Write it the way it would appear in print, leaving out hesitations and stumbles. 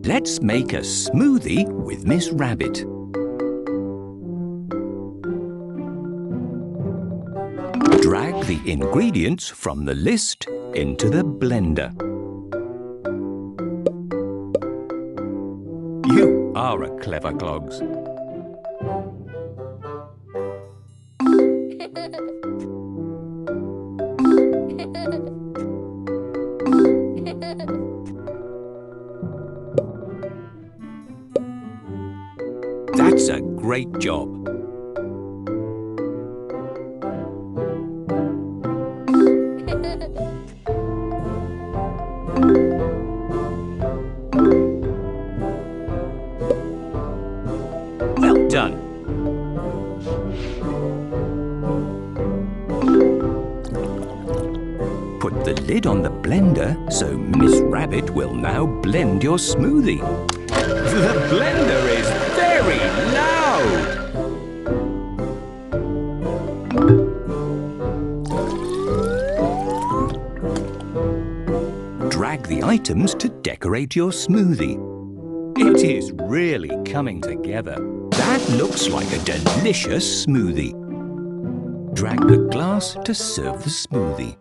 Let's make a smoothie with Miss Rabbit. Drag the ingredients from the list into the blender. You are a clever clogs. That's a great job. Well done. Put the lid on the blender so Miss Rabbit will now blend your smoothie. The blender is very loud! Drag the items to decorate your smoothie. It is really coming together. That looks like a delicious smoothie. Drag the glass to serve the smoothie.